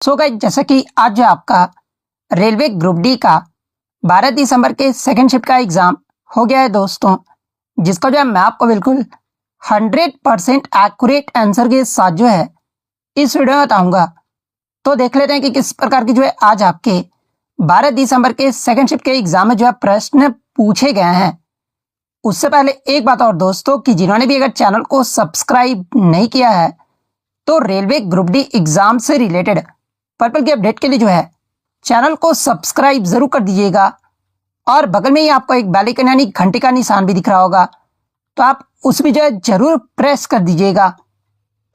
So guys, जैसा कि आज जो आपका रेलवे ग्रुप डी का 12 दिसंबर के सेकंड शिफ्ट का एग्जाम हो गया है दोस्तों, जिसका जो है मैं आपको बिल्कुल 100% एक्यूरेट आंसर के साथ जो है इस वीडियो में बताऊंगा। तो देख लेते हैं कि किस प्रकार की जो है आज आपके 12 दिसंबर के सेकंड शिफ्ट के एग्जाम में जो है प्रश्न पूछे गए हैं। उससे पहले एक बात और दोस्तों, कि जिन्होंने भी अगर चैनल को सब्सक्राइब नहीं किया है तो रेलवे ग्रुप डी एग्जाम से रिलेटेड पर्पल की अपडेट के लिए जो है चैनल को सब्सक्राइब जरूर कर दीजिएगा, और बगल में ही आपको एक बेल आइकन यानी घंटे का निशान भी दिख रहा होगा, तो आप उस भी जो है जरूर प्रेस कर दीजिएगा।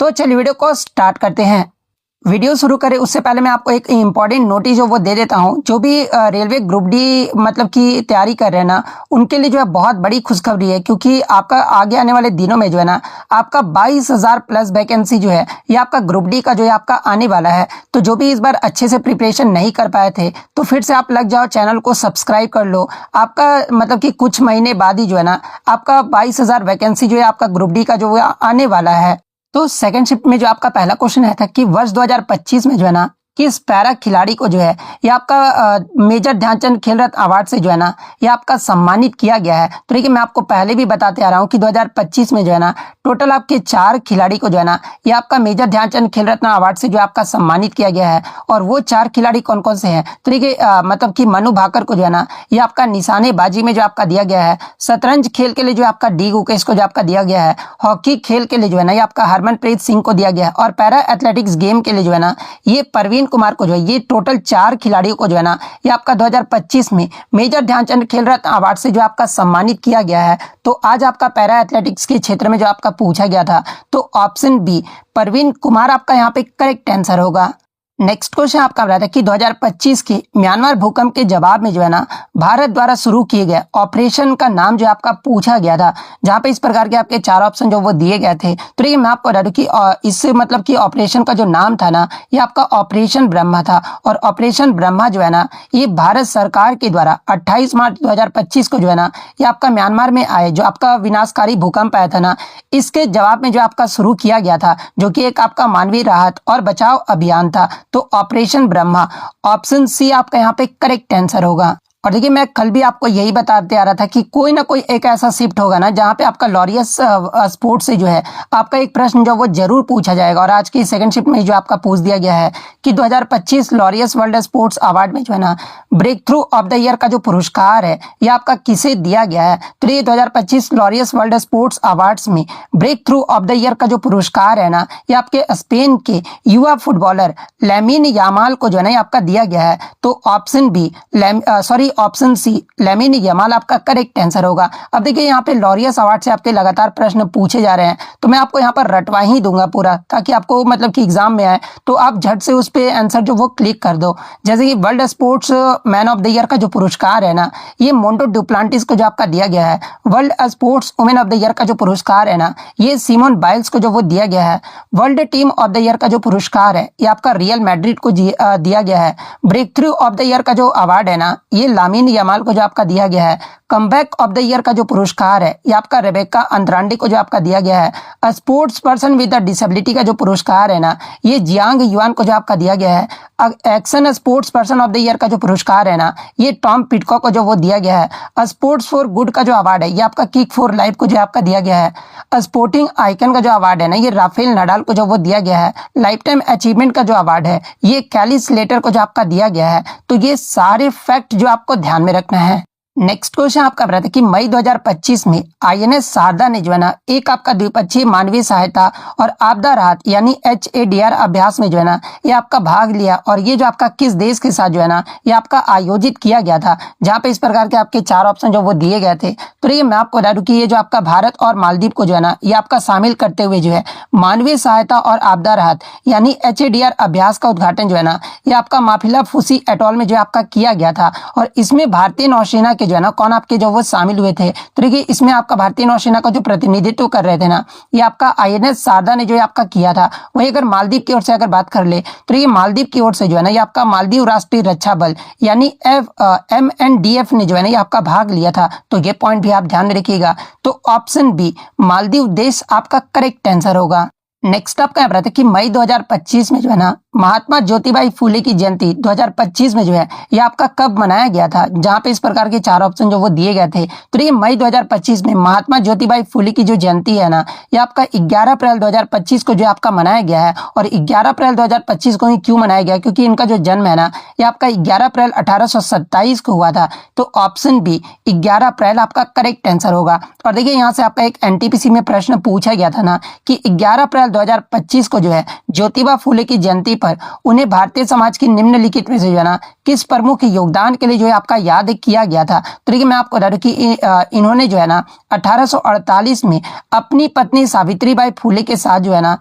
तो चलिए वीडियो को स्टार्ट करते हैं। वीडियो शुरू करें उससे पहले मैं आपको एक इम्पॉर्टेंट नोटिस जो वो दे देता हूं। जो भी रेलवे ग्रुप डी मतलब की तैयारी कर रहे हैं ना, उनके लिए जो है बहुत बड़ी खुशखबरी है, क्योंकि आपका आगे आने वाले दिनों में जो है ना आपका 22,000 प्लस वैकेंसी जो है ये आपका ग्रुप डी का जो है आपका आने वाला है। तो जो भी इस बार अच्छे से प्रिपरेशन नहीं कर पाए थे तो फिर से आप लग जाओ, चैनल को सब्सक्राइब कर लो। आपका मतलब कि कुछ महीने बाद ही जो है ना आपका 22,000 वैकेंसी जो है आपका ग्रुप डी का जो है आने वाला है। तो सेकंड शिफ्ट में जो आपका पहला क्वेश्चन है था कि वर्ष 2025 में जो है ना किस पैरा खिलाड़ी को जो है ये आपका मेजर ध्यानचंद खेल रत्न अवार्ड से जो है ना ये आपका सम्मानित किया गया है। तो देखिए, मैं आपको पहले भी बताते आ रहा हूँ कि 2025 में जो है ना टोटल आपके 4 खिलाड़ी को जो है ना ये आपका मेजर ध्यानचंद खेल रत्न अवार्ड से जो आपका सम्मानित किया गया है। और वो 4 खिलाड़ी कौन कौन से हैं? तो देखिए मतलब कि मनु भाकर को जो है ना ये आपका निशानेबाजी में जो आपका दिया गया है। शतरंज खेल के लिए जो आपका डी गुकेश को जो आपका दिया गया है। हॉकी खेल के लिए जो है ना ये आपका हरमनप्रीत सिंह को दिया गया है। और पैरा एथलेटिक्स गेम के लिए जो है ना ये परवीन कुमार को जो है, ये टोटल 4 खिलाड़ियों को जो है ना ये आपका 2025 में मेजर ध्यानचंद खेल रत्न अवार्ड से जो आपका सम्मानित किया गया है। तो आज आपका पैरा एथलेटिक्स के क्षेत्र में जो आपका पूछा गया था, तो ऑप्शन बी परवीन कुमार आपका यहाँ पे करेक्ट आंसर होगा। नेक्स्ट क्वेश्चन आपका बता था कि 2025 के म्यांमार भूकंप के जवाब में जो है ना भारत द्वारा शुरू किए गए ऑपरेशन का नाम जो आपका पूछा गया था, जहां पे इस प्रकार के आपके 4 ऑप्शन जो वो दिए गए थे। तो देखिए, मैं आपको बता दूं कि इससे मतलब कि ऑपरेशन का जो नाम था ना ये आपका ऑपरेशन ब्रह्मा था। और ऑपरेशन ब्रह्मा जो है ना ये भारत सरकार के द्वारा 28 मार्च 2025 को जो है ना ये आपका म्यांमार में आए जो आपका विनाशकारी भूकंप आया था ना, इसके जवाब में जो आपका शुरू किया गया था, जो कि एक आपका मानवीय राहत और बचाव अभियान था। तो ऑपरेशन ब्रह्मा, ऑप्शन सी आपका यहाँ पे करेक्ट आंसर होगा। और देखिए, मैं कल भी आपको यही बताते आ रहा था कि कोई ना कोई एक ऐसा शिफ्ट होगा ना जहाँ पे आपका लॉरियस स्पोर्ट्स से जो है आपका एक प्रश्न जो वो जरूर पूछा जाएगा। और आज की सेकंड शिफ्ट में जो आपका पूछ दिया गया है कि 2025 लॉरियस वर्ल्ड स्पोर्ट्स अवार्ड में जो है ना breakthrough of the year का जो पुरस्कार है ये आपका किसे दिया गया है? तो ये 2025 लॉरियस वर्ल्ड स्पोर्ट्स अवार्ड्स में breakthrough of the year का जो पुरस्कार है ना ये आपके स्पेन के युवा फुटबॉलर लामिन यामाल को जो है ना आपका दिया गया है। तो option B option C Lamine Yamal आपका करेक्ट आंसर होगा। अब देखिए, यहाँ पे लॉरियस अवार्ड से आपके लगातार प्रश्न पूछे जा रहे हैं, तो मैं आपको यहाँ पर रटवा ही दूंगा पूरा, ताकि आपको मतलब कि एग्जाम में आए तो आप झट से उस पे आंसर जो वो क्लिक कर दो। जैसे कि world sports man of the year का जो पुरस्कार है ना ये मोंटो डुप्लांटिस को जो आपका दिया गया है। World sports women of the year का जो पुरस्कार है ना ये सिमोन बाइल्स को जो वो दिया गया है। World team of the year का जो पुरस्कार है ये आपका रियल मैड्रिड को दिया गया है। Breakthrough of the year का जो अवार्ड है ना ये लामिन यामाल को जो आपका दिया गया है। कमबैक ऑफ द ईयर का जो पुरस्कार है ये आपका रेबेका अंद्रांडे को जो आपका दिया गया है। स्पोर्ट्स पर्सन विद डिसेबिलिटी का जो पुरस्कार है ना ये जियांग युआन को जो आपका दिया गया है। Action sports person of the year का जो पुरस्कार है ना ये टॉम पिटकॉक को जो वो दिया गया है। स्पोर्ट्स फॉर गुड का जो अवार्ड है ये आपका किक फॉर लाइफ को जो आपका दिया गया है। स्पोर्टिंग आइकन का जो अवार्ड है ना ये राफेल नडाल को जो वो दिया गया है। लाइफ टाइम अचीवमेंट का जो अवार्ड है ये कैली स्लेटर को जो आपका दिया गया है। तो ये सारे फैक्ट जो आपको ध्यान में रखना है। नेक्स्ट क्वेश्चन आपका बता था कि मई 2025 में आईएनएस शारदा ने जो है ना एक आपका द्विपक्षीय मानवीय सहायता और आपदा राहत यानी HADR अभ्यास में जो है ना ये आपका भाग लिया। और ये जो आपका किस देश के साथ जो है ना ये आपका आयोजित किया गया था, जहाँ पे इस प्रकार के आपके 4 ऑप्शन जो वो दिए गए थे। तो ये मैं आपको बता दूं कि ये जो आपका भारत और मालदीव को जो है ना ये आपका शामिल करते हुए जो है मानवीय सहायता और आपदा राहत यानी HADR अभ्यास का उद्घाटन जो है ना ये आपका माफिला फूसी एटॉल में जो आपका किया गया था। और इसमें भारतीय नौसेना जो है ना कौन आपके जो वो शामिल हुए थे? तो देखिए, इसमें आपका भारतीय नौसेना का जो प्रतिनिधित्व कर रहे थे ना ये आपका आईएनएस शारदा ने जो आपका किया था। वही अगर मालदीव की ओर से अगर बात कर ले तो ये मालदीव की ओर से जो है ना ये आपका मालदीव राष्ट्रीय रक्षा बल यानी MNDF ने जो है ना ये आपका भाग लिया था। तो ये पॉइंट भी आप ध्यान में रखिएगा। तो ऑप्शन बी मालदीव देश आपका करेक्ट आंसर होगा। नेक्स्ट आपका यहाँ पर आता है कि मई 2025 में जो है ना महात्मा ज्योतिबाई फुले की जयंती 2025 में जो है ये आपका कब मनाया गया था, जहां पे इस प्रकार के चार ऑप्शन जो वो दिए गए थे। तो ये मई 2025 में महात्मा ज्योतिबाई फुले की जो जयंती है ना ये आपका 11 अप्रैल 2025 को जो आपका मनाया गया है। और 11 अप्रैल 2025 को ही क्यों मनाया गया, क्योंकि इनका जो जन्म है ना ये आपका 11 अप्रैल 1827 को हुआ था। तो ऑप्शन बी 11 अप्रैल आपका करेक्ट आंसर होगा। और देखिए यहाँ से आपका एक एनटीपीसी में प्रश्न पूछा गया था ना कि 11 अप्रैल 2025 को जो है ज्योतिबा फुले की जयंती पर उन्हें भारतीय समाज की निम्नलिखित में से जो है ना किस प्रमुख योगदान के लिए जो है आपका याद किया गया था। तो देखिए मैं आपको बता दूं कि इन्होंने जो है ना 1848 में अपनी पत्नी सावित्रीबाई फुले के साथ जो है ना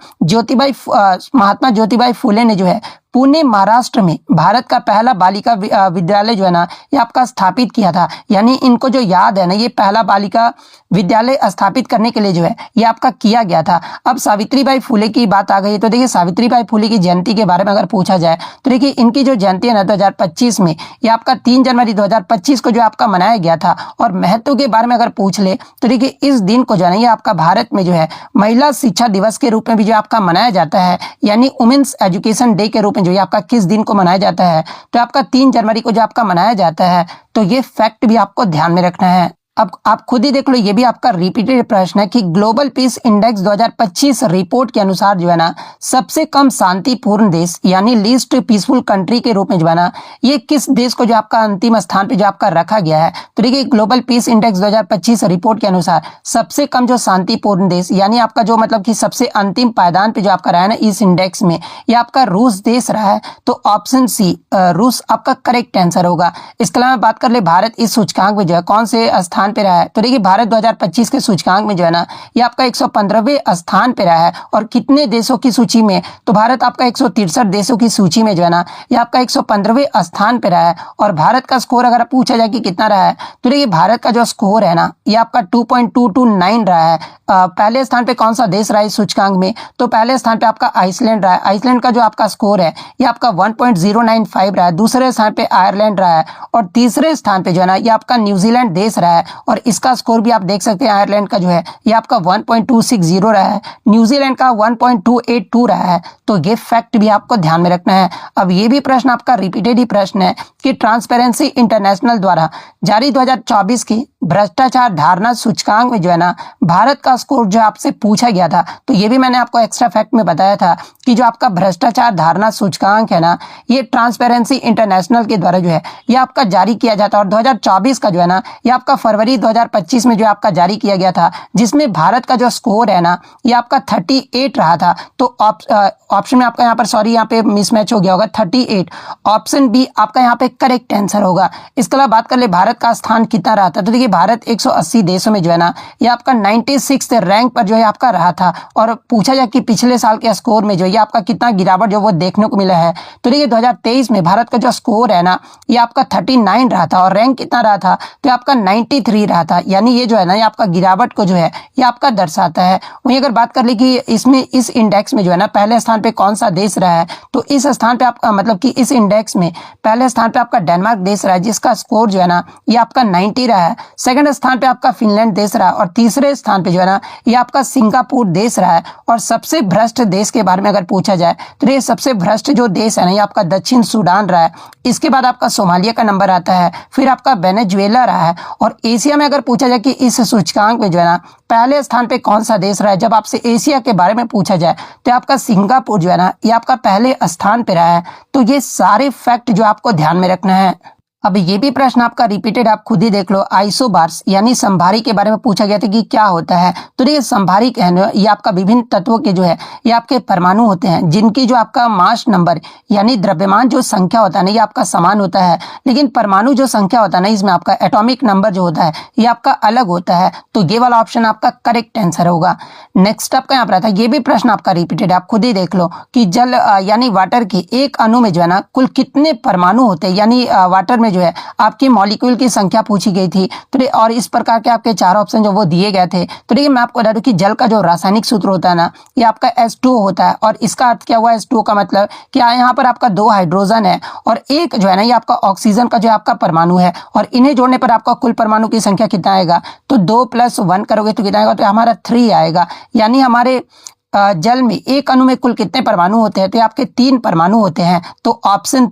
महात्मा ज्योतिबाई फुले ने जो है पुणे महाराष्ट्र में भारत का पहला बालिका विद्यालय जो है ना ये आपका स्थापित किया था। यानी इनको जो याद है ना ये पहला बालिका विद्यालय स्थापित करने के लिए जो है ये आपका किया गया था। अब सावित्रीबाई फुले की बात आ गई तो देखिए सावित्रीबाई फुले की जयंती के बारे में अगर पूछा जाए तो देखिए इनकी जो जयंती है ना 2025 में ये आपका 3 जनवरी 2025 को जो आपका मनाया गया था। और महत्व के बारे में अगर पूछ ले तो देखिए इस दिन को जो है ये आपका भारत में जो है महिला शिक्षा दिवस के रूप में भी जो आपका मनाया जाता है, यानी वुमेन्स एजुकेशन डे के रूप में जो ये आपका किस दिन को मनाया जाता है तो आपका 3 जनवरी को जो आपका मनाया जाता है। तो ये फैक्ट भी आपको ध्यान में रखना है। अब आप खुद ही देख लो, ये भी आपका रिपीटेड प्रश्न है कि ग्लोबल पीस इंडेक्स 2025 रिपोर्ट के अनुसार जो है ना सबसे कम शांतिपूर्ण देश यानी लीस्ट पीसफुल कंट्री के रूप में जो है ना ये किस देश को जो आपका अंतिम स्थान पे जो आपका रखा गया है। तो देखिए ग्लोबल पीस इंडेक्स 2025 रिपोर्ट के अनुसार सबसे कम जो शांतिपूर्ण देश यानी आपका जो मतलब कि सबसे अंतिम पायदान पे जो आपका रहा है ना इस इंडेक्स में ये आपका रूस देश रहा है। तो ऑप्शन सी रूस आपका करेक्ट आंसर होगा। इसके अलावा बात कर ले भारत इस सूचकांक में जो है कौन से स्थान पे रहा है। तो देखिए भारत 2025 के सूचकांक में जो है ना ये आपका 115वें स्थान पे रहा है। और कितने देशों की सूची में, तो भारत आपका 163 देशों की सूची में जो है ना ये आपका 115वें स्थान पे रहा है। और भारत का स्कोर अगर पूछा जाए कि कितना रहा है तो देखिए भारत का जो स्कोर है ना ये आपका 2.229 रहा है। पहले स्थान पे कौन सा देश रहा है इस सूचकांक में, तो पहले स्थान पे आपका आइसलैंड रहा है। आइसलैंड का जो आपका स्कोर है ये आपका 1.095 रहा है। दूसरे स्थान पे आयरलैंड रहा है। और तीसरे स्थान पे जो है ना ये आपका न्यूजीलैंड देश रहा है और इसका स्कोर भी आप देख सकते हैं आयरलैंड का जो है ये आपका 1.260 रहा है। न्यूजीलैंड का 1.282 रहा है। तो ये फैक्ट भी आपको ध्यान में रखना है। अब ये भी प्रश्न आपका रिपीटेड ही प्रश्न है कि ट्रांसपेरेंसी इंटरनेशनल द्वारा जारी 2024 की भ्रष्टाचार धारणा सूचकांक में जो है ना भारत का स्कोर जो आपसे पूछा गया था। तो ये भी मैंने आपको एक्स्ट्रा फैक्ट में बताया था कि जो आपका भ्रष्टाचार धारणा सूचकांक है ना ये ट्रांसपेरेंसी इंटरनेशनल के द्वारा जो है ये आपका जारी किया जाता है। और 2024 का जो है ना ये आपका फरवरी 2025 में जो आपका जारी किया गया था, जिसमें भारत का जो स्कोर है ना ये आपका 38 रहा था। तो ऑप्शन में आपका यहाँ पर सॉरी यहाँ पे मिसमैच हो गया होगा 38। ऑप्शन बी आपका यहाँ पे करेक्ट आंसर होगा। इसके अलावा बात कर ले भारत का स्थान कितना रहा था। तो देखिए भारत 180 देशों में जो है ना ये आपका 96 रैंक पर जो है आपका रहा था। और पूछा जाए कि पिछले साल के स्कोर में जो ये आपका कितना गिरावट जो वो देखने को मिला है। तो देखिए 2023 में भारत का जो स्कोर है ना ये आपका 39 रहा था और रैंक कितना रहा था तो आपका 93 रहा था। यानी ये जो है ना ये आपका गिरावट को जो है ये आपका दर्शाता है। वहीं अगर बात कर ले कि इसमें इस इंडेक्स में जो है ना पहले स्थान पे कौन सा देश रहा है, तो इस स्थान पे आपका मतलब कि इस इंडेक्स में पहले स्थान पे आपका डेनमार्क देश रहा है जिसका स्कोर जो है ना ये आपका 90 रहा है। सेकंड स्थान पे आपका फिनलैंड देश रहा है और तीसरे स्थान पे जो है ना ये आपका सिंगापुर देश रहा है। और सबसे भ्रष्ट देश के बारे में अगर पूछा जाए तो ये सबसे भ्रष्ट जो देश है ना ये आपका दक्षिण सूडान रहा है। इसके बाद आपका सोमालिया का नंबर आता है, फिर आपका वेनेजुएला रहा है। और एशिया में अगर पूछा जाए कि इस सूचकांक में जो है ना पहले स्थान पे कौन सा देश रहा है, जब आपसे एशिया के बारे में पूछा जाए तो आपका सिंगापुर जो है ना ये आपका पहले स्थान पे रहा है। तो ये सारे फैक्ट जो आपको ध्यान में रखना है। अब ये भी प्रश्न आपका रिपीटेड आप खुद ही देख लो। आइसोबार्स यानी संभारी के बारे में पूछा गया था कि क्या होता है। तो देखिए संभारी कहने ये आपका विभिन्न तत्वों के जो है ये आपके परमाणु होते हैं जिनकी जो आपका मास नंबर यानी द्रव्यमान जो संख्या होता है ना ये आपका समान होता है, लेकिन परमाणु जो संख्या होता है ना इसमें आपका एटॉमिक नंबर जो होता है ये आपका अलग होता है। तो ये वाला ऑप्शन आपका करेक्ट आंसर होगा। नेक्स्ट आपका यहाँ पर आता है, ये भी प्रश्न आपका रिपीटेड आप खुद ही देख लो कि जल यानी वाटर की एक अणु में जो है ना कुल कितने परमाणु होते हैं, यानी वाटर में जो है आपकी मॉलिक्यूल की संख्या पूछी गई थी। तो और इस प्रकार के आपके 4 ऑप्शन जो वो दिए गए थे। तो देखिए मैं आपको बता दूं कि जल का जो रासायनिक सूत्र होता है ना ये आपका H2O होता है। और इसका अर्थ क्या हुआ H2O का मतलब कि यहाँ पर आपका 2 हाइड्रोजन है और एक जो है ना ये आपका ऑक्सीजन का जो आपका परमाणु है। और इन्हें जोड़ने पर आपका कुल परमाणु की संख्या कितना आएगा, तो 2 + 1 करोगे तो कितना आएगा, तो हमारा 3 आएगा। यानी हमारे जल में एक अणु में कुल कितने परमाणु होते हैं? तो ये आपके 3 परमाणु होते हैं। तो ऑप्शन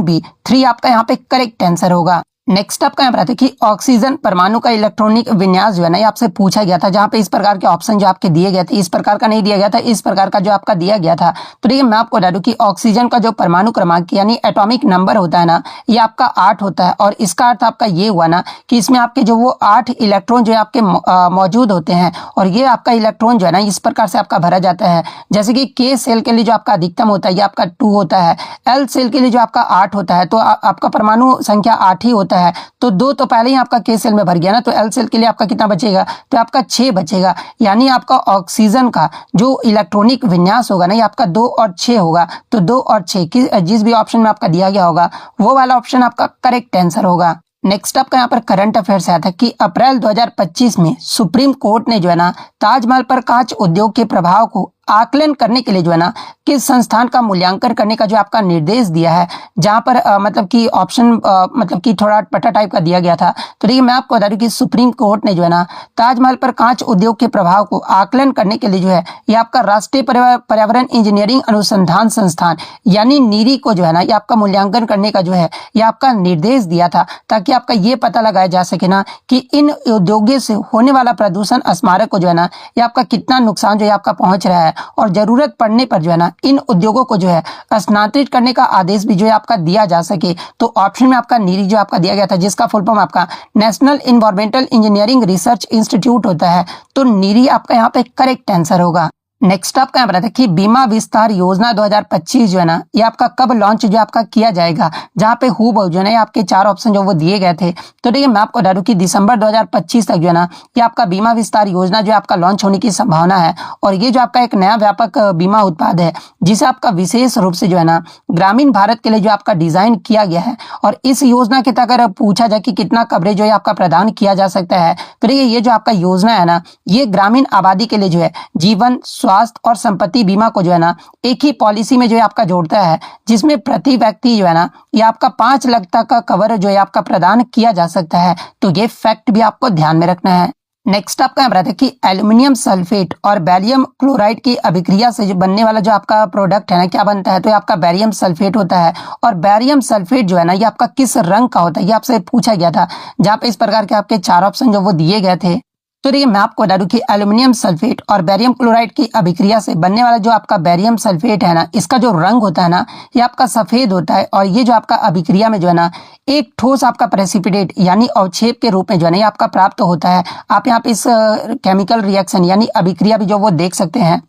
बी 3 आपका यहाँ पे करेक्ट आंसर होगा। नेक्स्ट आपका यहाँ पर आता है कि ऑक्सीजन परमाणु का इलेक्ट्रॉनिक विन्यास जो है ना, ये आपसे पूछा गया था, जहां पे इस प्रकार के ऑप्शन जो आपके दिए गए थे, इस प्रकार का नहीं दिया गया था, इस प्रकार का जो आपका दिया गया था। तो देखिए मैं आपको बता दूं कि ऑक्सीजन का जो परमाणु क्रमांक यानी एटॉमिक नंबर होता है ना, ये आपका 8 होता है। और इसका अर्थ आपका ये हुआ ना कि इसमें आपके जो वो 8 इलेक्ट्रॉन जो है आपके मौजूद होते हैं, और ये आपका इलेक्ट्रॉन जो है ना इस प्रकार से आपका भरा जाता है। जैसे कि के सेल के लिए जो आपका अधिकतम होता है ये आपका 2 होता है, एल सेल के लिए जो आपका 8 होता है, तो आपका परमाणु संख्या 8 ही होता है। तो 2 तो पहले ही आपका के सेल में भर गया ना, तो एल सेल के लिए आपका कितना बचेगा? तो आपका 6 बचेगा। यानी आपका ऑक्सीजन का जो इलेक्ट्रॉनिक विन्यास होगा ना, ये आपका 2 और 6 होगा। तो 2 और 6 जिस भी ऑप्शन में आपका दिया गया होगा वो वाला ऑप्शन आपका करेक्ट आंसर होगा। नेक्स्ट आपका यहाँ पर करंट अफेयर से आता है कि अप्रैल 2025 में सुप्रीम कोर्ट ने जो है ना ताजमहल पर कांच उद्योग के प्रभाव को आकलन करने के लिए जो है ना किस संस्थान का मूल्यांकन करने का जो आपका निर्देश दिया है, जहां पर मतलब कि ऑप्शन मतलब कि थोड़ा अटपटा टाइप का दिया गया था। तो देखिए मैं आपको बता दूं कि सुप्रीम कोर्ट ने जो है ना ताजमहल पर कांच उद्योग के प्रभाव को आकलन करने के लिए जो है ये आपका राष्ट्रीय पर्यावरण इंजीनियरिंग अनुसंधान संस्थान यानी नीरी को जो है ना ये आपका मूल्यांकन करने का जो है ये आपका निर्देश दिया था, ताकि आपका ये पता लगाया जा सके ना कि इन उद्योगों से होने वाला प्रदूषण स्मारक को जो है ना ये आपका कितना नुकसान जो है आपका पहुंच रहा है, और जरूरत पड़ने पर जो है ना इन उद्योगों को जो है स्थानांतरित करने का आदेश भी जो है आपका दिया जा सके। तो ऑप्शन में आपका नीरी जो आपका दिया गया था, जिसका फुल फॉर्म आपका national environmental engineering research institute होता है, तो नीरी आपका यहाँ पे करेक्ट आंसर होगा। नेक्स्ट आपका यहाँ बताया कि बीमा विस्तार योजना 2025 जो है ना ये आपका कब लॉन्च जो आपका किया जाएगा, जहाँ पे हूबहू जो है ना आपके 4 ऑप्शन जो वो दिए गए थे। तो देखिए मैं आपको बता दूं कि दिसंबर 2025 तक जो है ना ये आपका बीमा विस्तार योजना जो आपका लॉन्च होने की संभावना है। और ये जो आपका एक नया व्यापक बीमा उत्पाद है, जिसे आपका विशेष रूप से जो है ना ग्रामीण भारत के लिए जो आपका डिजाइन किया गया है। और इस योजना के तहत अगर पूछा जाए कि कितना कवरेज जो है आपका प्रदान किया जा सकता है, तो देखिए ये जो आपका योजना है ना ये ग्रामीण आबादी के लिए जो है जीवन, स्वास्थ्य और संपत्ति बीमा को जो है ना एक ही पॉलिसी में जो है आपका जोड़ता है, जिसमें प्रति व्यक्ति जो है ना ये आपका 5 लाख तक का कवर जो है आपका प्रदान किया जा सकता है। तो ये फैक्ट भी आपको ध्यान में रखना है। नेक्स्ट आपका यहाँ बताते हैं कि एल्युमिनियम सल्फेट और बैरियम क्लोराइड की अभिक्रिया से जो बनने वाला जो आपका प्रोडक्ट है ना क्या बनता है? तो ये आपका बैरियम सल्फेट होता है। और बैरियम सल्फेट जो है ना ये आपका किस रंग का होता है, ये आपसे पूछा गया था, जहाँ पे इस प्रकार के आपके 4 ऑप्शन जो वो दिए गए थे। तो देखिए मैं आपको बता दूं कि एल्युमिनियम सल्फेट और बैरियम क्लोराइड की अभिक्रिया से बनने वाला जो आपका बैरियम सल्फेट है ना, इसका जो रंग होता है ना ये आपका सफेद होता है। और ये जो आपका अभिक्रिया में जो है ना एक ठोस आपका प्रेसिपिटेट यानी अवक्षेप के रूप में जो है ना ये आपका प्राप्त होता है। आप यहाँ पे इस केमिकल रिएक्शन यानी अभिक्रिया भी जो वो देख सकते हैं।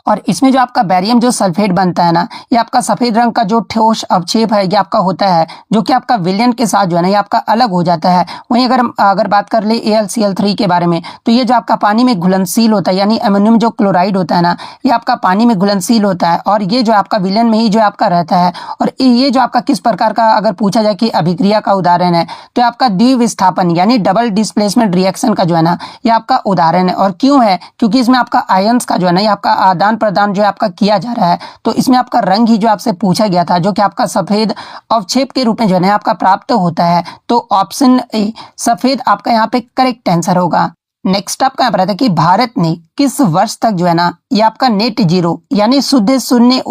और इसमें जो आपका बैरियम जो सल्फेट बनता है ना ये आपका सफेद रंग का जो ठोस अवक्षेप है ये आपका होता है, जो कि आपका विलयन के साथ जो है ना ये आपका अलग हो जाता है। वहीं अगर बात कर ले AlCl3 के बारे में, तो ये जो आपका पानी में घुलनशील होता है यानी अमोनियम जो क्लोराइड होता है ना ये आपका पानी में घुलनशील होता है। और ये जो आपका विलयन में ही जो आपका रहता है। और ये जो आपका किस प्रकार का अगर पूछा जाए कि अभिक्रिया का उदाहरण है, तो आपका द्विविस्थापन यानी डबल डिस्प्लेसमेंट रिएक्शन का जो है ना ये आपका उदाहरण है। और क्यों है? क्योंकि इसमें आपका आयंस का जो है ना ये आपका आदान प्रदान जो है आपका किया जा रहा है। तो इसमें आपका रंग ही जो आपसे पूछा गया था, जो कि आपका सफेद अवक्षेप के रूप में जो है ना आपका प्राप्त होता है। तो ऑप्शन ए सफेद आपका यहाँ पे करेक्ट आंसर होगा। नेक्स्ट आपका यहाँ पर आता है कि भारत ने किस वर्ष तक जो है ना ये आपका नेट जीरो यानी शुद्ध शून्य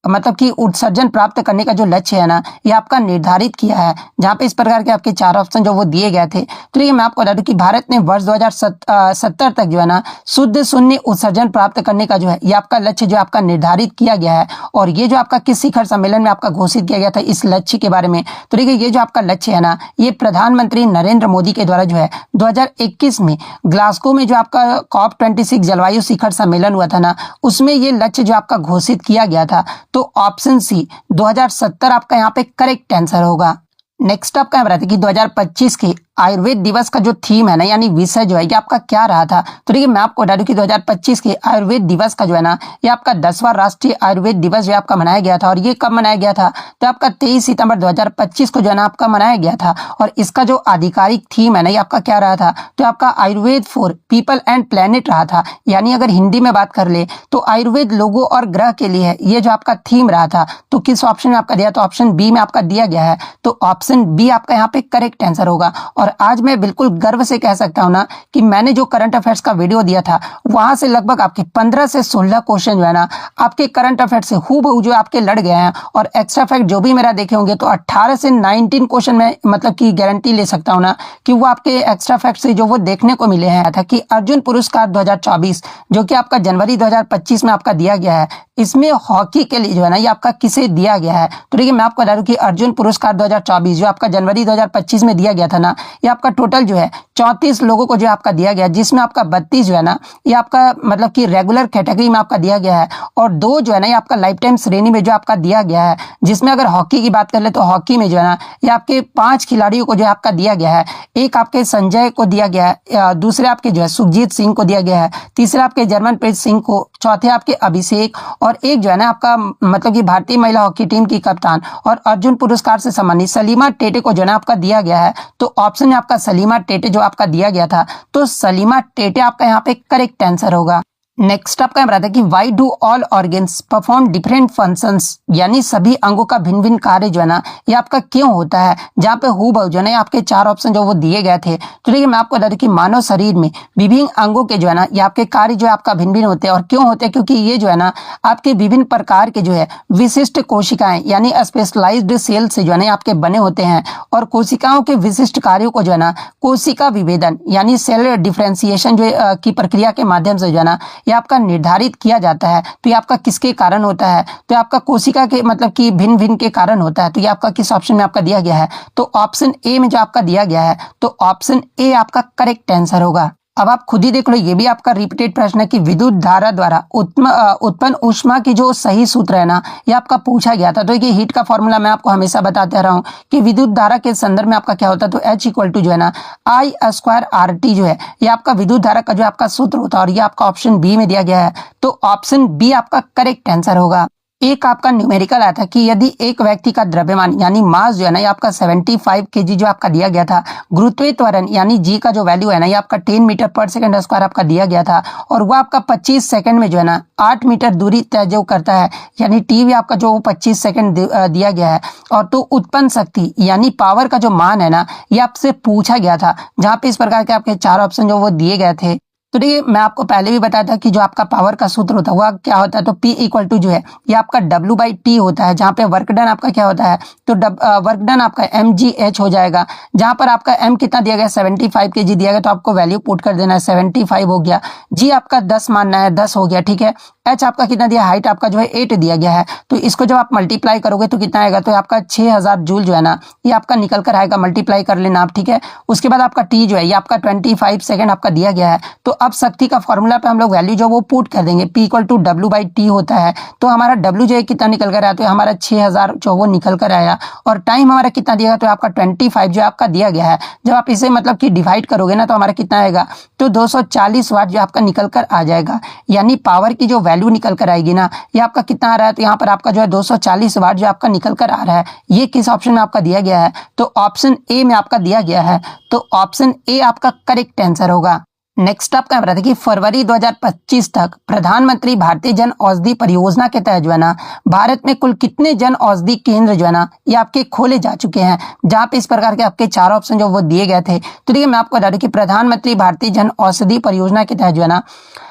मतलब कि उत्सर्जन प्राप्त करने का जो लक्ष्य है ना ये आपका निर्धारित किया है, जहाँ पे इस प्रकार के आपके 4 ऑप्शन जो वो दिए गए थे। तो ये मैं आपको बता दूं कि भारत ने वर्ष 2070 तक जो है ना शुद्ध शून्य उत्सर्जन प्राप्त करने का जो है ये आपका लक्ष्य जो आपका निर्धारित किया गया है। और ये जो आपका किस शिखर सम्मेलन में आपका घोषित किया गया था इस लक्ष्य के बारे में, तो देखिए ये जो आपका लक्ष्य है ना ये प्रधानमंत्री नरेंद्र मोदी के द्वारा जो है 2021 में ग्लासगो में जो आपका COP26 जलवायु शिखर सम्मेलन हुआ था ना, उसमें ये लक्ष्य जो आपका घोषित किया गया था। तो ऑप्शन सी 2070 आपका यहाँ पे करेक्ट आंसर होगा। नेक्स्ट आपका बताते हैं कि 2025 के आयुर्वेद दिवस का जो थीम है ना यानी विषय जो है ये आपका क्या रहा था। तो देखिए मैं आपको बता दूं कि 2025 के आयुर्वेद दिवस का जो है ना ये आपका 10वां राष्ट्रीय आयुर्वेद दिवस जो आपका मनाया गया था। और ये कब मनाया गया था? तो आपका 23 सितंबर 2025 को जो है ना आपका मनाया गया था। और इसका जो आधिकारिक थीम है ना ये आपका क्या रहा था? तो आपका Ayurveda for people and planet रहा था। यानी अगर हिंदी में बात कर ले तो आयुर्वेद लोगों और ग्रह के लिए है, ये जो आपका थीम रहा था। तो किस ऑप्शन में आपका दिया? तो ऑप्शन बी में आपका दिया गया है। तो ऑप्शन बी आपका यहाँ पे करेक्ट आंसर होगा। और और आज मैं बिल्कुल गर्व से कह सकता हूँ ना कि मैंने जो करंट अफेयर्स का वीडियो दिया था वहां से लगभग आपके 15 से 16 क्वेश्चन जो है ना आपके करंट अफेयर्स से हूबहू जो आपके लड़ गए हैं। और एक्स्ट्रा फैक्ट जो भी मेरा देखे होंगे तो 18 से 19 क्वेश्चन में मतलब कि गारंटी ले सकता हूँ ना कि वो आपके एक्स्ट्रा फैक्ट से जो वो देखने को मिले हैं था कि अर्जुन पुरस्कार 2024 जो कि आपका जनवरी 2025 में आपका दिया गया है, इसमें हॉकी के लिए जो है ना ये आपका किसे दिया गया है। तो देखिए मैं आपको बता दूं कि अर्जुन पुरस्कार 2024 जो आपका जनवरी 2025 में दिया गया था ना, ये आपका टोटल जो है 34 लोगों को जो आपका दिया गया, जिसमें आपका 32 जो है ना ये आपका मतलब कि रेगुलर कैटेगरी में आपका दिया गया है और 2 जो है ना ये आपका लाइफ टाइम श्रेणी में जो आपका दिया गया है। जिसमें अगर हॉकी की बात कर ले तो हॉकी में जो है ना ये आपके 5 खिलाड़ियों को जो आपका दिया गया है। एक आपके संजय को दिया गया है, दूसरे आपके जो है सुखजीत सिंह को दिया गया है, तीसरा आपके जर्मनप्रीत सिंह को, चौथे आपके अभिषेक और एक जो है ना आपका मतलब कि भारतीय महिला हॉकी टीम की कप्तान और अर्जुन पुरस्कार से सम्मानित सलीमा टेटे को जो है ना आपका दिया गया है। तो ऑप्शन है आपका सलीमा टेटे जो आपका दिया गया था, तो सलीमा टेटे आपका यहाँ पे करेक्ट आंसर होगा। नेक्स्ट आपका यहाँ है कि why do all organs perform different functions, यानी सभी अंगों का भिन्न भिन्न कार्य जो है ना ये आपका क्यों होता है। जहाँ पे हूबहू जो है ना आपके 4 ऑप्शन जो वो दिए गए थे। तो देखिए मैं आपको बता दूं कि मानव शरीर में विभिन्न अंगों के जो है ना ये आपके कार्य जो है आपका भिन्न भिन्न होते हैं। और क्यों होते हैं, क्योंकि ये जो है ना आपके विभिन्न प्रकार के जो है विशिष्ट कोशिकाएं यानी स्पेशलाइज्ड सेल से जो है ना आपके बने होते हैं। और कोशिकाओं के विशिष्ट कार्यों को जो है ना कोशिका विभेदन यानी सेल डिफरेंशिएशन जो की प्रक्रिया के माध्यम से जो है ना ये आपका निर्धारित किया जाता है। तो ये आपका किसके कारण होता है, तो ये आपका कोशिका के मतलब कि भिन्न भिन्न के कारण होता है। तो ये आपका किस ऑप्शन में आपका दिया गया है, तो ऑप्शन ए में जो आपका दिया गया है, तो ऑप्शन ए आपका करेक्ट आंसर होगा। अब आप खुद ही देख लो, ये भी आपका रिपीटेड प्रश्न है कि विद्युत धारा द्वारा उत्पन्न ऊष्मा की जो सही सूत्र है ना ये आपका पूछा गया था। तो ये हीट का फॉर्मूला मैं आपको हमेशा बताते रहा हूँ कि विद्युत धारा के संदर्भ में आपका क्या होता है, तो H इक्वल टू जो है ना I² जो है ये आपका विद्युत धारा का जो आपका सूत्र होता है। और ये आपका ऑप्शन बी में दिया गया है, तो ऑप्शन बी आपका करेक्ट आंसर होगा। एक आपका न्यूमेरिकल आया था कि यदि एक व्यक्ति का द्रव्यमान यानी मास जो है ना ये आपका 75 kg जो आपका दिया गया था, गुरुत्वीय त्वरण यानी जी का जो वैल्यू है ना ये आपका 10 मीटर पर सेकंड स्क्वायर आपका दिया गया था और वो आपका 25 सेकंड में जो है ना 8 मीटर दूरी तय जो करता है, यानी टी भी आपका जो 25 सेकंड दिया गया है। और तो उत्पन्न शक्ति यानी पावर का जो मान है ना ये आपसे पूछा गया था, जहाँ पे इस प्रकार के आपके 4 ऑप्शन जो वो दिए गए थे। तो देखिए मैं आपको पहले भी बताया था कि जो आपका पावर का सूत्र होता है वह क्या होता है, तो P इक्वल टू जो है ये आपका W/T होता है। जहाँ पे वर्क डन आपका क्या होता है, तो वर्क डन आपका mgh हो जाएगा। जहाँ पर आपका m कितना दिया गया 75 kg दिया गया, तो आपको वैल्यू पुट कर देना है 75 हो गया। g आपका 10 मानना है, 10 हो गया, ठीक है। h आपका कितना दिया, हाइट आपका जो है 8 दिया गया है। तो इसको जब आप मल्टीप्लाई करोगे तो कितना आएगा, तो आपका 6000 जूल जो है ना ये आपका निकल कर आएगा, मल्टीप्लाई कर लेना आप, ठीक है। उसके बाद आपका t जो है ये आपका 25 सेकंड आपका दिया गया है। तो अब शक्ति का फॉर्मूला पे हम लोग वैल्यू जो वो पुट कर देंगे, P इक्वल टू W/T होता है। तो हमारा W जो है कितना निकल कर आया, तो हमारा 6000 जो वो निकल कर आया। और टाइम हमारा कितना दिया, तो आपका 25 जो आपका दिया गया है। जब आप इसे मतलब कि डिवाइड करोगे ना तो हमारा कितना आएगा, तो 240 वाट जो आपका निकल कर आ जाएगा। यानी पावर की जो वैल्यू निकल कर आएगी ना ये आपका कितना आ रहा है, तो यहाँ पर आपका जो है 240 वाट जो आपका निकल कर आ रहा है। ये किस ऑप्शन में आपका दिया गया है, तो ऑप्शन ए में आपका दिया गया है। तो ऑप्शन ए आपका करेक्ट आंसर होगा। नेक्स्ट आपका बताते कि फरवरी 2025 तक प्रधानमंत्री भारतीय जन औषधि परियोजना के तहत जो है ना भारत में कुल कितने जन औषधि केंद्र जो है ना ये आपके खोले जा चुके हैं। जहाँ पे इस प्रकार के आपके 4 ऑप्शन जो वो दिए गए थे। तो देखिए मैं आपको बता दूं कि प्रधानमंत्री भारतीय जन औषधि परियोजना के तहत जो है ना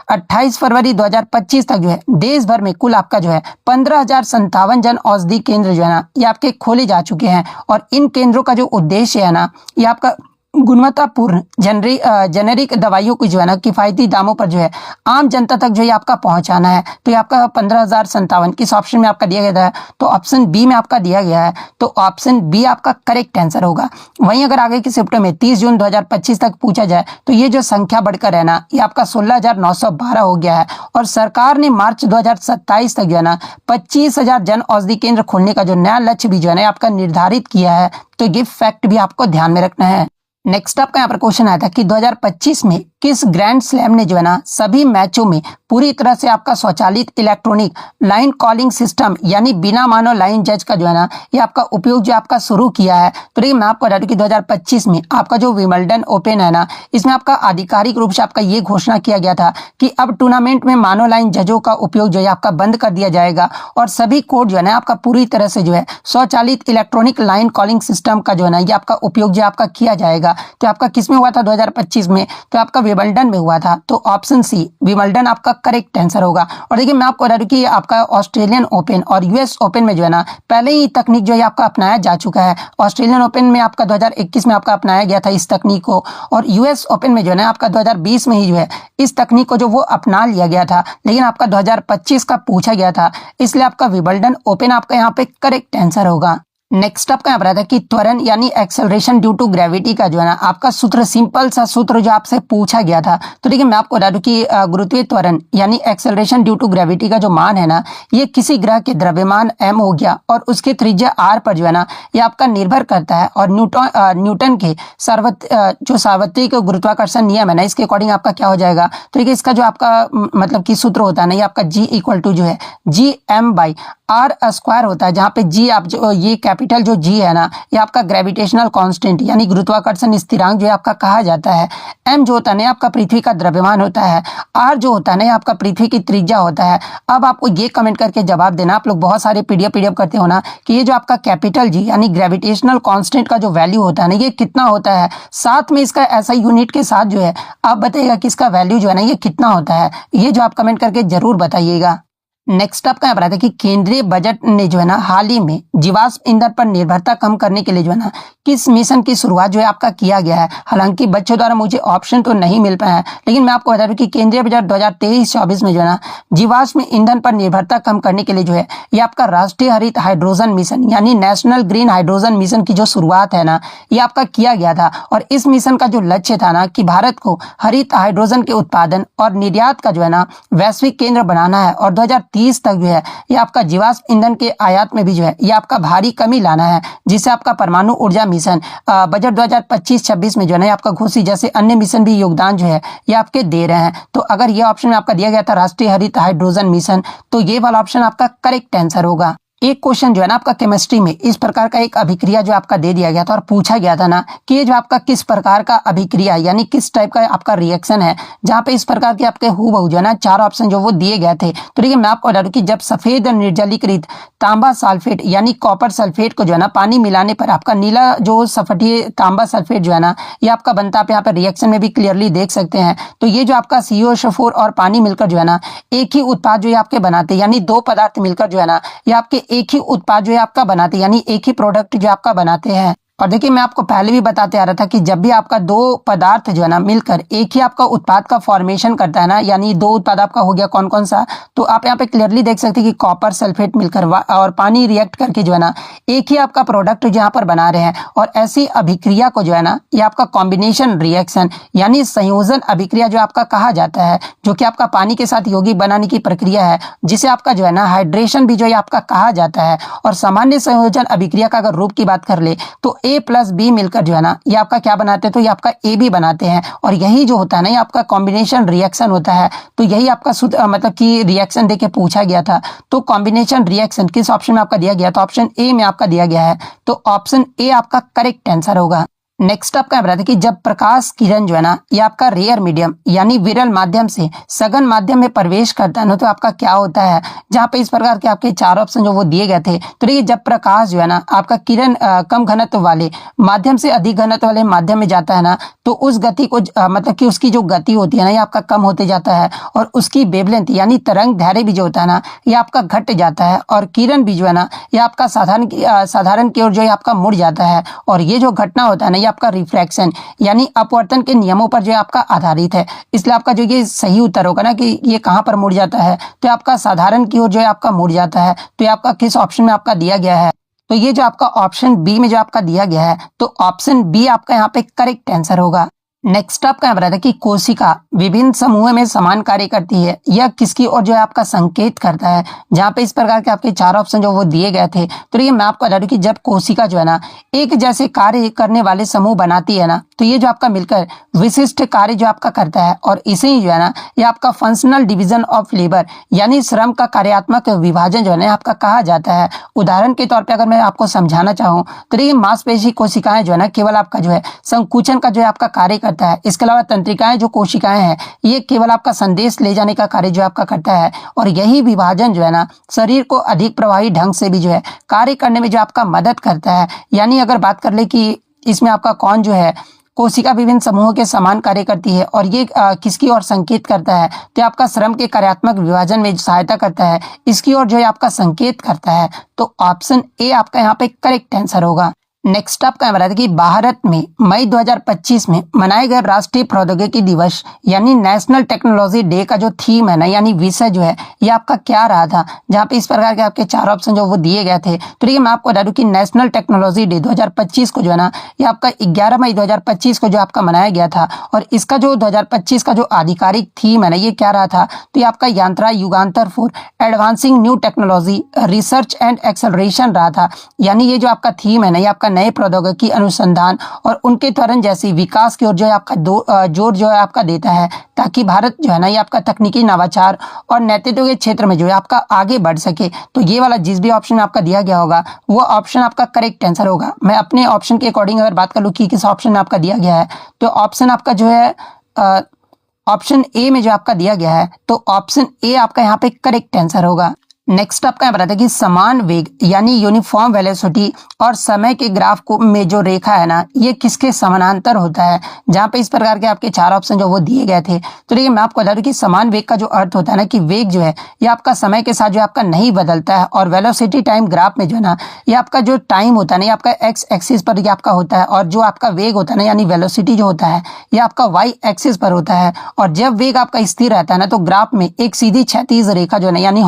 28 फरवरी 2025 तक जो है देश भर में कुल आपका जो है 15,057 जन औषधि केंद्र जो है ना ये आपके खोले जा चुके हैं। और इन केंद्रों का जो उद्देश्य है ना ये आपका गुणवत्तापूर्ण जेनेरिक दवाइयों को जो है ना किफायती दामों पर जो है आम जनता तक जो है आपका पहुंचाना है। तो ये आपका 15,057 किस ऑप्शन में आपका दिया गया है, तो ऑप्शन बी में आपका दिया गया है। तो ऑप्शन बी आपका करेक्ट आंसर होगा। वहीं अगर आगे की शिफ्ट में 30 जून 2025 तक पूछा जाए तो ये जो संख्या बढ़कर है ना ये आपका 16,912 हो गया है। और सरकार ने मार्च 2027 तक जो है ना 25,000 जन औषधि केंद्र खोलने का जो नया लक्ष्य भी जो है ना आपका निर्धारित किया है। तो ये फैक्ट भी आपको ध्यान में रखना है। नेक्स्ट आपका यहाँ पर क्वेश्चन आया था कि 2025 में किस ग्रैंड स्लैम ने जो है ना सभी मैचों में पूरी तरह से आपका स्वचालित इलेक्ट्रॉनिक लाइन कॉलिंग सिस्टम यानी बिना मानव लाइन जज का जो है ना ये आपका उपयोग जो आपका शुरू किया है। तो देखिए मैं आपको बता दूं कि 2025 में आपका जो विंबलडन ओपन है ना इसमें आपका आधिकारिक रूप से आपका ये घोषणा किया गया था कि अब टूर्नामेंट में मानव लाइन जजों का उपयोग जो है आपका बंद कर दिया जाएगा और सभी कोर्ट जो है ना आपका पूरी तरह से जो है स्वचालित इलेक्ट्रॉनिक लाइन कॉलिंग सिस्टम का जो है ना ये आपका उपयोग जो आपका किया जाएगा। तो आपका किस में हुआ था 2025 में? तो आपका विंबलडन में हुआ था। तो ऑप्शन सी विंबलडन आपका करेक्ट आंसर होगा। और देखिए मैं आपको बता दूं कि आपका ऑस्ट्रेलियन ओपन और यूएस ओपन में जो है ना पहले ही तकनीक जो है आपका अपनाया जा चुका है। ऑस्ट्रेलियन ओपन में आपका 2021 में आपका अपनाया गया था इस तकनीक को, और यूएस ओपन में जो है ना आपका 2020 में ही जो है इस तकनीक को जो वो अपना लिया गया था, लेकिन आपका 2025 का पूछा गया था, इसलिए आपका विंबलडन ओपन आपका यहाँ पे करेक्ट आंसर होगा। नेक्स्ट आपका यहाँ पर आता है कि त्वरण यानी एक्सेलरेशन ड्यू टू ग्रेविटी का जो है ना आपका सूत्र, सिंपल सा सूत्र जो आपसे पूछा गया था। तो देखिए मैं आपको बता दूं कि गुरुत्वीय त्वरण यानी एक्सेलरेशन ड्यू टू ग्रेविटी का जो मान है ना, ये किसी ग्रह के द्रव्यमान m हो गया और उसके त्रिज्या r पर जो है ना ये आपका निर्भर करता है। और न्यूटन के जो सार्वत्रिक गुरुत्वाकर्षण नियम है ना, इसके अकॉर्डिंग आपका क्या हो जाएगा? तो देखिए इसका जो आपका मतलब कि सूत्र होता है ना, ये आपका G इक्वल टू जो है Gm/r² होता है, जहाँ पे G आप जो ये कैपिटल जो G है ना, ये आपका ग्रेविटेशनल कांस्टेंट यानी गुरुत्वाकर्षण स्थिरांक जो है आपका कहा जाता है। M जो होता है ना आपका पृथ्वी का द्रव्यमान होता है। R जो होता है ना आपका पृथ्वी की त्रिज्या होता है। अब आपको ये कमेंट करके जवाब देना, आप लोग बहुत सारे पीडीएफ करते हो ना, कि ये जो आपका कैपिटल G यानी ग्रेविटेशनल कांस्टेंट का जो वैल्यू होता है ना, ये कितना होता है, साथ में इसका ऐसा यूनिट के साथ जो है आप बताइएगा कि इसका वैल्यू जो है ना ये कितना होता है। ये जो आप कमेंट करके जरूर बताइएगा। नेक्स्ट आपका यहाँ पर आता है कि केंद्रीय बजट ने जो है ना हाल ही में जीवाश्म ईंधन पर निर्भरता कम करने के लिए जो है ना किस मिशन की शुरुआत जो है आपका किया गया है। हालांकि बच्चों द्वारा मुझे ऑप्शन तो नहीं मिल पाया है, लेकिन मैं आपको बता दूं कि केंद्रीय बजट 2023-24 में जो है ना जीवाश्म ईंधन पर निर्भरता कम करने के लिए जो है ये आपका राष्ट्रीय हरित हाइड्रोजन मिशन यानी नेशनल ग्रीन हाइड्रोजन मिशन की जो शुरुआत है ना, ये आपका किया गया था। और इस मिशन का जो लक्ष्य था ना कि भारत को हरित हाइड्रोजन के उत्पादन और निर्यात का जो है ना वैश्विक केंद्र बनाना है, और 2030 तक जो है ये आपका जीवाश्म ईंधन के आयात में भी जो है ये आपका भारी कमी लाना है, जिससे आपका परमाणु ऊर्जा मिशन बजट 2025-26 में जो है ना आपका घोषित जैसे अन्य मिशन भी योगदान जो है ये आपके दे रहे हैं। तो अगर ये ऑप्शन में आपका दिया गया था राष्ट्रीय हरित हाइड्रोजन मिशन, तो ये वाला ऑप्शन आपका करेक्ट आंसर होगा। एक क्वेश्चन जो है ना आपका केमिस्ट्री में इस प्रकार का एक अभिक्रिया जो आपका दे दिया गया था और पूछा गया था ना कि ये जो आपका किस प्रकार का अभिक्रिया यानी किस टाइप का आपका रिएक्शन है, जहाँ पे इस प्रकार के आपके हूबहू जो है ना 4 ऑप्शन जो वो दिए गए थे। तो देखिए मैं आपको बता दूं कि जब सफेद निर्जलीकृत तांबा सल्फेट यानी कॉपर सल्फेट को जो है ना पानी मिलाने पर आपका नीला जो सफेद तांबा सल्फेट जो है ना ये आपका बनता, आप यहाँ पे रिएक्शन में भी क्लियरली देख सकते हैं। तो ये जो आपका COH4 और पानी मिलकर जो है ना एक ही उत्पाद जो है आपके बनाते हैं, यानी 2 पदार्थ मिलकर जो है ना ये आपके एक ही उत्पाद जो है आपका बनाते हैं, यानी एक ही प्रोडक्ट जो आपका बनाते हैं। और देखिए मैं आपको पहले भी बताते आ रहा था कि जब भी आपका 2 पदार्थ जो है ना मिलकर एक ही आपका उत्पाद का फॉर्मेशन करता है ना, यानी 2 उत्पाद आपका हो गया कौन कौन सा, तो आप यहाँ पे क्लियरली देख सकते हैं कि कॉपर सल्फेट मिलकर और पानी रिएक्ट करके जो है ना एक ही आपका प्रोडक्ट जो यहाँ पर बना रहे हैं। और ऐसी अभिक्रिया को जो है ना ये आपका कॉम्बिनेशन रिएक्शन यानी संयोजन अभिक्रिया जो आपका कहा जाता है, जो कि आपका पानी के साथ यौगिक बनाने की प्रक्रिया है, जिसे आपका जो है ना हाइड्रेशन भी जो है आपका कहा जाता है। और सामान्य संयोजन अभिक्रिया का अगर रूप की बात कर ले तो A+B मिलकर जो है ना ये आपका क्या बनाते हैं, तो ये आपका AB बनाते हैं। और यही जो होता है ना ये आपका कॉम्बिनेशन रिएक्शन होता है। तो यही आपका मतलब कि रिएक्शन देके पूछा गया था। तो कॉम्बिनेशन रिएक्शन किस ऑप्शन में आपका दिया गया, तो ऑप्शन A में आपका दिया गया है। तो ऑप्शन A आपका करेक्ट आंसर होगा। नेक्स्ट आपका बताते हैं कि जब प्रकाश किरण जो है ना ये आपका रेयर मीडियम यानी विरल माध्यम से सघन माध्यम में प्रवेश करता है ना, तो आपका क्या होता है, जहाँ पे इस प्रकार के आपके 4 ऑप्शन जो वो दिए गए थे। तो देखिए जब प्रकाश जो है ना आपका किरण कम घनत्व वाले माध्यम से अधिक घनत्व वाले माध्यम में जाता है ना, तो उस गति को मतलब कि उसकी जो गति होती है ना ये आपका कम होते जाता है, और उसकी वेवलेंथ यानी तरंग दैर्घ्य भी जो होता है ना ये आपका घट जाता है, और किरण भी जो है ना ये आपका साधारण की ओर जो है आपका मुड़ जाता है। और ये जो घटना होता है ना आपका रिफ्रैक्शन यानी अपवर्तन के नियमों पर जो है आपका आधारित है। इसलिए आपका जो ये सही उत्तर होगा ना कि ये कहां पर मुड़ जाता है, तो आपका साधारण की ओर जो है आपका मुड़ जाता है। तो ये आपका किस ऑप्शन में आपका दिया गया है, तो ये जो आपका ऑप्शन बी में जो आपका दिया गया है, तो ऑप्शन बी आपका यहाँ पे करेक्ट आंसर होगा। नेक्स्ट आपका यहाँ बताया कि कोशिका विभिन्न समूह में समान कार्य करती है, यह किसकी ओर जो है आपका संकेत करता है, जहाँ पे इस प्रकार के आपके 4 ऑप्शन जो वो दिए गए थे। तो ये मैं आपको बता दूं कि जब कोशिका जो है ना एक जैसे कार्य करने वाले समूह बनाती है ना, तो ये जो आपका मिलकर विशिष्ट कार्य जो आपका करता है, और इसे ही जो है ना ये आपका फंक्शनल डिवीजन ऑफ लेबर यानी श्रम का कार्यात्मक विभाजन जो है ना आपका कहा जाता है। उदाहरण के तौर पर अगर मैं आपको समझाना चाहूँ तो ये मांसपेशी कोशिकाएं जो है ना केवल आपका जो है संकुचन का जो है आपका कार्य करता है। इसके अलावा तंत्रिकाएं जो कोशिकाएं हैं ये केवल आपका संदेश ले जाने का कार्य जो आपका करता है। और यही विभाजन जो है ना शरीर को अधिक प्रभावी ढंग से भी जो है कार्य करने में जो आपका मदद करता है। यानी अगर बात कर ले कि इसमें आपका कौन जो है कोशिका विभिन्न समूहों के समान कार्य करती है और ये किसकी ओर संकेत करता है, तो आपका श्रम के कार्यात्मक विभाजन में सहायता करता है, इसकी ओर जो है आपका संकेत करता है। तो ऑप्शन ए आपका यहाँ पे करेक्ट आंसर होगा। नेक्स्ट आपका बता दें कि भारत में मई 2025 में मनाए गए राष्ट्रीय प्रौद्योगिकी दिवस यानी नेशनल टेक्नोलॉजी डे का जो थीम है ना, यानी विषय जो है ये आपका क्या रहा था, जहाँ पे इस प्रकार के आपके 4 ऑप्शन जो वो दिए गए थे। तो देखिए मैं आपको बता दूं कि नेशनल टेक्नोलॉजी डे 2025 को जो है ना, ये आपका 11 मई 2025 को जो आपका मनाया गया था और इसका जो 2025 का जो आधिकारिक थीम है ना, ये क्या रहा था, तो ये आपका Yatra Yugantar for advancing new technology research and acceleration रहा था। यानी ये जो आपका थीम है ना, ये आपका नए प्रौद्योगिकी अनुसंधान और उनके त्वरण जैसी विकास की ओर जो है आपका जोर जो है आपका देता है, ताकि भारत जो है ना, ये आपका तकनीकी नवाचार और नेतृत्व के क्षेत्र में जो है आपका आगे बढ़ सके। तो ये वाला जिस भी ऑप्शन आपका दिया गया होगा वो ऑप्शन आपका करेक्ट आंसर होगा। मैं अपने ऑप्शन के अकॉर्डिंग अगर बात कर लूँ कि किस ऑप्शन में आपका दिया गया है, तो ऑप्शन आपका जो है ऑप्शन ए में जो आपका दिया गया है, तो ऑप्शन ए आपका यहाँ पे करेक्ट आंसर होगा। नेक्स्ट आपका बताते हैं कि समान वेग यानी यूनिफॉर्म वेलोसिटी और समय के ग्राफ को में जो रेखा है ना, ये किसके समानांतर होता है, जहाँ पे इस प्रकार के आपके 4 ऑप्शन जो वो दिए गए थे। तो देखिए मैं आपको बता दूं कि समान वेग का जो अर्थ होता है ना, कि वेग जो है ये आपका समय के साथ जो आपका नहीं बदलता है, और वेलोसिटी टाइम ग्राफ में जो है ना, ये आपका जो टाइम होता है ना, ये आपका एक्स एक्सिस पर ये आपका होता है, और जो आपका वेग होता है ना, यानी वेलोसिटी जो होता है ये आपका वाई एक्सिस पर होता है। और जब वेग आपका स्थिर रहता है ना, तो ग्राफ में एक सीधी क्षैतिज रेखा जो है ना, यानी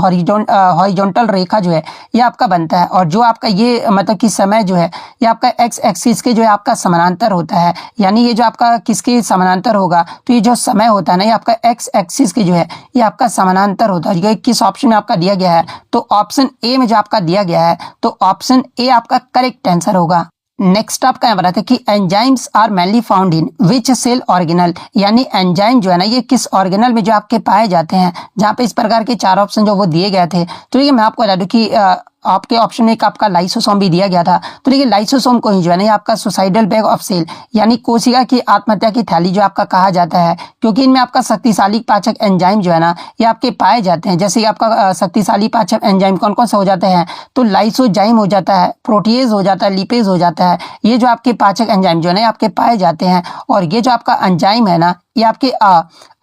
हॉरिजॉन्टल रेखा जो है ये आपका बनता है, और जो आपका ये मतलब कि समय जो है ये आपका एक्स एक्सिस के जो है आपका समानांतर होता है। यानी ये जो आपका किसके समानांतर होगा, तो ये जो समय होता है ना, ये आपका एक्स एक्सिस के जो है ये आपका समानांतर होता है। ये किस ऑप्शन में आपका दिया गया है, तो ऑप्शन ए में जो आपका दिया गया है, तो ऑप्शन ए आपका करेक्ट आंसर होगा। नेक्स्ट आपका यहाँ बताते हैं कि enzymes are mainly found in which cell organelle, यानी एंजाइम जो है ना, ये किस ऑर्गेनल में जो आपके पाए जाते हैं, जहाँ पे इस प्रकार के 4 ऑप्शन जो वो दिए गए थे। तो ये मैं आपको बता दूं कि आपके ऑप्शन में एक आपका लाइसोसोम भी दिया गया था। तो देखिए लाइसोसोम को ही जो है ना, आपका सुसाइडल बैग ऑफ सेल यानी कोशिका की आत्महत्या की थैली जो आपका कहा जाता है, क्योंकि इनमें आपका शक्तिशाली पाचक एंजाइम जो है ना, ये आपके पाए जाते हैं। जैसे कि आपका शक्तिशाली पाचक एंजाइम कौन कौन से हो जाते हैं, तो लाइसोजाइम हो जाता है, प्रोटीएज हो जाता है, लिपेज हो जाता है। ये जो आपके पाचक एंजाइम जो है ना, आपके पाए जाते हैं। और ये जो आपका एंजाइम है ना, ये आपके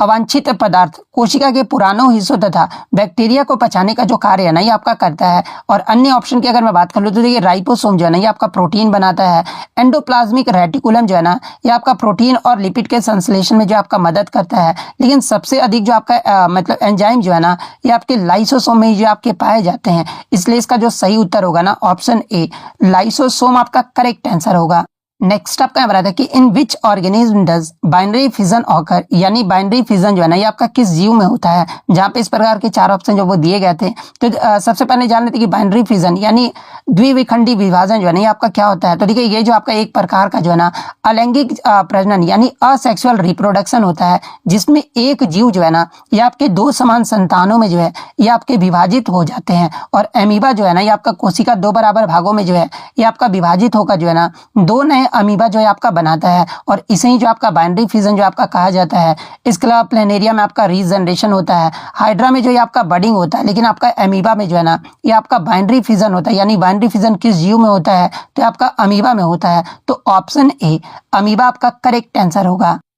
अवांछित पदार्थ कोशिका के पुरानों हिस्सों तथा बैक्टीरिया को पचाने का जो कार्य है ना, ये आपका करता है। और अन्य ऑप्शन की अगर मैं बात कर लूँ, तो देखिए राइबोसोम जो है ना, ये आपका प्रोटीन बनाता है। एंडोप्लाज्मिक रेटिकुलम जो है ना, ये आपका प्रोटीन और लिपिड के संश्लेषण में जो आपका मदद करता है। लेकिन सबसे अधिक जो आपका मतलब एंजाइम जो है ना, ये आपके लाइसोसोम में जो आपके पाए जाते हैं। इसलिए इसका जो सही उत्तर होगा ना, ऑप्शन ए लाइसोसोम आपका करेक्ट आंसर होगा। नेक्स्ट आपका बताता है कि in which organism does binary fission occur, यानी बाइनरी फिजन जो है ना, ये आपका किस जीव में होता है, जहाँ पे इस प्रकार के 4 ऑप्शन जो वो दिए गए थे। तो सबसे पहले जान लेते कि बाइनरी फिजन यानी द्विविखंडी विभाजन जो है ना, ये आपका क्या होता है। तो देखिए ये जो आपका एक प्रकार का जो है ना अलैंगिक प्रजनन यानी असेक्सुअल रिप्रोडक्शन होता है, जिसमें एक जीव जो है ना, ये आपके 2 समान संतानों में जो है ये आपके विभाजित हो जाते हैं। और एमीबा जो है ना, ये आपका कोशिका 2 बराबर भागों में जो है ये आपका विभाजित होकर जो है ना 2 नए अमीबा जो है आपका बनाता है, और इसे ही जो आपका बाइनरी फिजन जो आपका कहा जाता है। इसके अलावा प्लेनेरिया में आपका रीजनरेशन होता है, हाइड्रा में जो है आपका बडिंग होता है, लेकिन आपका अमीबा में जो है ना, ये आपका बाइनरी फिजन होता है। यानी बाइनरी फिजन किस जीव में होता है, तो आपका अमीबा में होता है। तो ऑप्शन ए अमीबा आपका करेक्ट आंसर होगा।